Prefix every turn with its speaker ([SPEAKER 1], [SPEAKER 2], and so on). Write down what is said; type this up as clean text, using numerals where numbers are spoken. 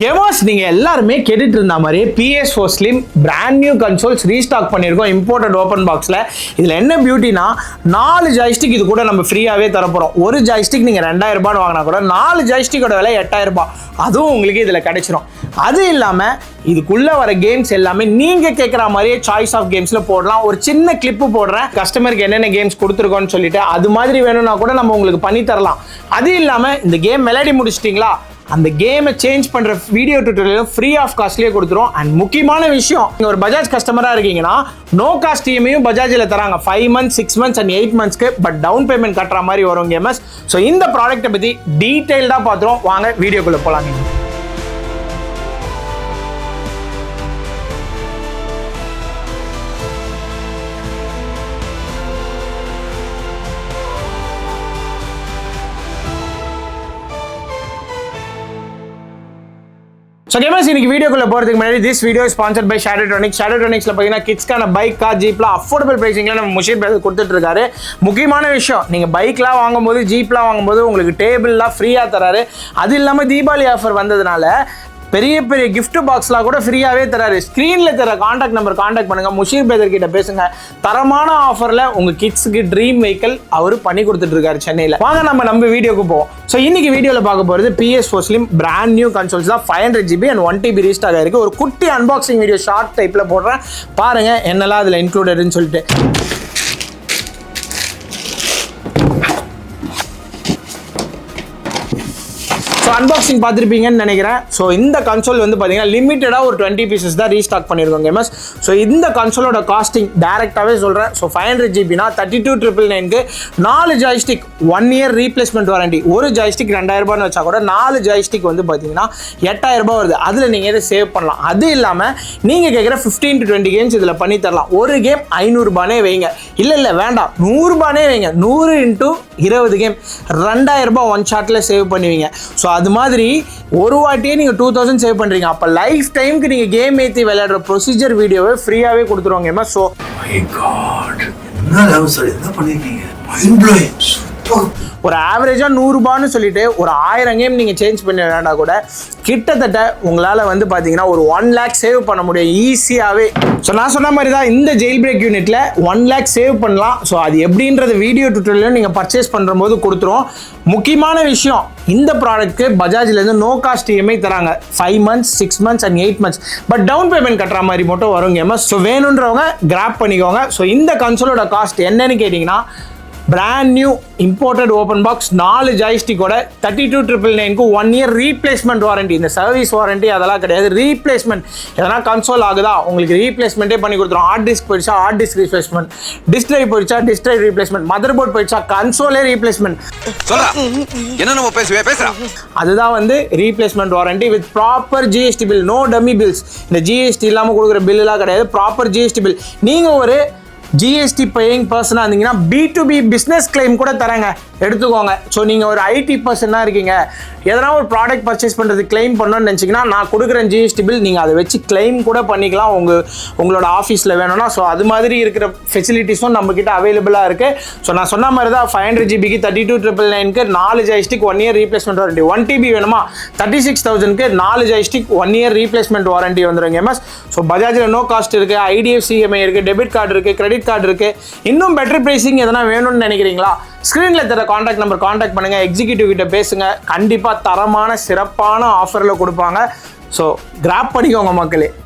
[SPEAKER 1] Gamers நீங்க எல்லாருமே கேட்டுட்டு இருந்த மாதிரி PS4 Slim brand new consoles restock பண்ணியிருக்கோம் இம்போர்ட்டட் ஓப்பன் பாக்ஸ்ல. இதுல என்ன பியூட்டினா 4 ஜாய்ஸ்டிக் இது கூட நம்ம ஃப்ரீயாவே தரப்போறோம். ஒரு ஜாய்ஸ்டிக் நீங்க 2000 ரூபாய் வாங்கினா கூட 4 ஜாய்ஸ்டிக்கோட விலை 8000 ரூபாய். அதுவும் உங்களுக்கு இதுல கிடைச்சிரும். அது இல்லாம இதுக்குள்ள வர கேம்ஸ் எல்லாமே நீங்க கேட்குற மாதிரியே சாய்ஸ் ஆஃப் கேம்ஸ்ல போடலாம். ஒரு சின்ன கிளிப்பு போடுறேன், கஸ்டமருக்கு என்னென்ன கேம்ஸ் கொடுத்துருக்கோன்னு சொல்லிட்டு அது மாதிரி வேணும்னா கூட நம்ம உங்களுக்கு பண்ணி தரலாம். அது இல்லாம இந்த கேம் மெலடி முடிச்சிட்டிங்களா, அந்த கேமை சேஞ்ச் பண்ற வீடியோ டியூட்டோரியல் ஃப்ரீ ஆஃப் காஸ்ட்லயே கொடுத்துரும். அண்ட் முக்கியமான விஷயம், நீங்க ஒரு பஜாஜ் கஸ்டமரா இருக்கீங்கன்னா நோ காஸ்ட் இஎம்ஐயும் பஜாஜ்ல தராங்க 5 months 6 months அண்ட் 8 monthsக்கு. பட் டவுன் பேமெண்ட் கட்டுற மாதிரி வரும் கேமர்ஸ். ஸோ இந்த ப்ராடக்ட்டை பத்தி டீடைல்டா பார்த்துரும். வாங்க வீடியோக்குள்ள போலாங்க. ஸோ கேமர்ஸ் இன்னைக்கு வீடியோக்குள்ள போகிறதுக்கு முன்னாடி திஸ் வீடியோ ஸ்பான்சர்ட் பை ஷேடோட்ரானிக்ஸ். ஷேடோட்ரானிக்ஸ்ல பார்த்தீங்கன்னா கிட்ஸ்க்கான பைக், கார், ஜீப்லாம் அஃபோர்டபுள் ப்ரைசிங்ல நம்ம முஷீர் பிரதர் கொடுத்துட்டு இருக்காரு. முக்கியமான விஷயம், நீங்கள் பைக்லாம் வாங்கும்போது, ஜீப்லாம் வாங்கும்போது உங்களுக்கு டேபிள்லாம் ஃப்ரீயாக தராரு. அது இல்லாமல் தீபாவளி ஆஃபர் வந்ததுனால பெரிய பெரிய கிஃப்ட் பாக்ஸ்லாம் கூட ஃப்ரீயாகவே தராரு. ஸ்க்ரீனில் தர காண்டாக்ட் நம்பர் காண்டாக்ட் பண்ணுங்க, முஷீர் பிரதர் கிட்ட பேசுங்க. தரமான ஆஃபரில் உங்கள் கிட்ஸுக்கு ட்ரீம் வெஹிக்கிள் அவர் பண்ணி கொடுத்துட்டு இருக்காரு சென்னையில். வாங்க நம்ம வீடியோக்கு போவோம். ஸோ இன்னைக்கு வீடியோவில் பார்க்க போகிறது PS4 Slim brand new consoles தான். 500 GB அண்ட் 1 TB ரீஸ்டாக் ஆகிருக்கு. ஒரு குட்டி அன்பாக்சிங் வீடியோ ஷார்ட் டைப்பில் போடுறேன், பாருங்க என்னெல்லாம் அதில் இன்க்ளூடட்னு சொல்லிட்டு. அன்பாக்சிங் பார்த்துருப்பீங்கன்னு நினைக்கிறேன். ஸோ இந்த கன்சோல் வந்து பார்த்தீங்கன்னா லிமிட்டடாக ஒரு 20 pieces தான் ரீஸ்டாக் பண்ணியிருக்கோம் கேமர்ஸ். ஸோ இந்த கன்சோலோட காஸ்டிங் டேரெக்டாகவே சொல்கிறேன். So 500 GBனா 32,999க்கு 4 joystick 1 year replacement warranty. ஒரு ஜாய்ஸ்டிக் 2000 ரூபான்னு வச்சா கூட 4 ஜாய்ஸ்டிக் வந்து பார்த்தீங்கன்னா 8000 ரூபாய் வருது. அதில் நீங்கள் எதை சேவ் பண்ணலாம். அது இல்லாமல் நீங்கள் கேட்குற 15 to 20 கேம்ஸ் இதில் பண்ணி தரலாம். ஒரு கேம் 500 ரூபானே வைங்க, இல்லை வேண்டாம் 100 ரூபானே வைங்க. 100 into 20 கேம் 2000 ரூபாய் ஒன் ஷாட்டில் சேவ் பண்ணுவீங்க. ஸோ அது மாதிரி ஒரு வாட்டியே நீங்கள் 2000 சேவ் பண்ணுறீங்க. அப்போ லைஃப் டைமுக்கு நீங்கள் கேம் ஏற்றி விளையாடுற ப்ரொசீஜர் வீடியோவை ஃப்ரீயாகவே கொடுத்துருவாங்க. ஸோ ஒரு ஆவரேஜாக 100 ரூபான்னு சொல்லிட்டு ஒரு 1000 கேம் நீங்கள் சேஞ்ச் பண்ணி விளையாண்டா கூட கிட்டத்தட்ட உங்களால் வந்து பார்த்தீங்கன்னா ஒரு 1 lakh சேவ் பண்ண முடியும் ஈஸியாகவே. ஸோ நான் சொன்ன மாதிரி தான் இந்த ஜெயில் பிரேக் யூனிட்டில் 1 lakh சேவ் பண்ணலாம். ஸோ அது எப்படின்றது வீடியோ டியூட்டோரியலும் நீங்கள் பர்ச்சேஸ் பண்ணுற போது கொடுத்துரும். முக்கியமான விஷயம், இந்த ப்ராடக்ட்க்கு பஜாஜ்லேருந்து நோ காஸ்ட் இஎம்ஐ தராங்க 5 months 6 months and 8 months. But down payment கட்டுற மாதிரி மட்டும் வருங்க. ஸோ வேணுன்றவங்க கிராப் பண்ணிக்கோங்க. ஸோ இந்த கன்சோலோட காஸ்ட் என்னன்னு கேட்டிங்கன்னா, brand new imported open box 4 ஜாய்ஸ்டிக்கோட 32,999க்கு 1 year replacement warranty. இந்த சர்வீஸ் வாரண்டி அதெல்லாம் கிடையாது, ரீப்ளேஸ்மெண்ட். எதனா கன்சோல் ஆகுதா உங்களுக்கு ரீப்ளேஸ்மெண்ட்டே பண்ணி கொடுத்துரும். ஹார்ட் டிஸ்க் போயிடுச்சா ஹார்ட் டிஸ்க் ரீப்ளேஸ்மெண்ட், டிஸ்பிளே போயிடுச்சா டிஸ்பிளே ரீப்ளேஸ்மெண்ட், மதர் போர்ட் போயிடுச்சா கன்சோலே ரீப்ளேஸ்மெண்ட். அதுதான் வந்து replacement warranty with proper GST bill, no dummy bills. இந்த GST இல்லாமல் கொடுக்குற பில்லாம் கிடையாது, ப்ராப்பர் GST பில். நீங்கள் ஒரு GST பேயிங் பர்சனாக இருந்தீங்கன்னா B2B பிஸ்னஸ் கிளைம் கூட தராங்க, எடுத்துக்கோங்க. ஸோ நீங்கள் ஒரு IT பர்சனாக இருக்கீங்க, எதனா ஒரு ப்ராடக்ட் பர்ச்சேஸ் பண்ணுறது கிளைம் பண்ணணும்னு நினச்சிங்கன்னா நான் கொடுக்குற GST பில் நீங்கள் அதை வச்சு கிளைம் கூட பண்ணிக்கலாம் உங்களோட ஆஃபீஸில் வேணும்னா. ஸோ அது மாதிரி இருக்கிற ஃபெசிலிட்டிஸும் நம்மக்கிட்ட அவைலபிளாக இருக்குது. ஸோ நான் சொன்ன மாதிரி தான் 500 GBக்கு 32,999க்கு 4 joystick 1 year replacement warranty. 1 TB வேணுமா 36,000க்கு 4 ஜாய்ஸ்டிக் 1 year ரீப்ளேஸ்மெண்ட் வாரண்டி வந்துடுங்க எம்எஸ். ஸோ பஜாஜில் நோ காஸ்ட் இருக்குது, IDFC EMI இருக்குது, டெபிட் கார்டு இருக்குது, கிரெடிட் கார்டு இருக்கு. இன்னும் பெட்டர் பிரைசிங் எதனா வேணும்னு நினைக்கிறீங்களா, ஸ்கிரீன்ல தர காண்டாக்ட் நம்பர் காண்டாக்ட் பண்ணுங்க, எக்ஸிக்யூட்டிவ் கிட்ட பேசுங்க. கண்டிப்பா தரமான சிறப்பான ஆஃபர்ல கொடுப்பாங்க. ஸோ கிராப் பண்ணிக்கோங்க மக்களே.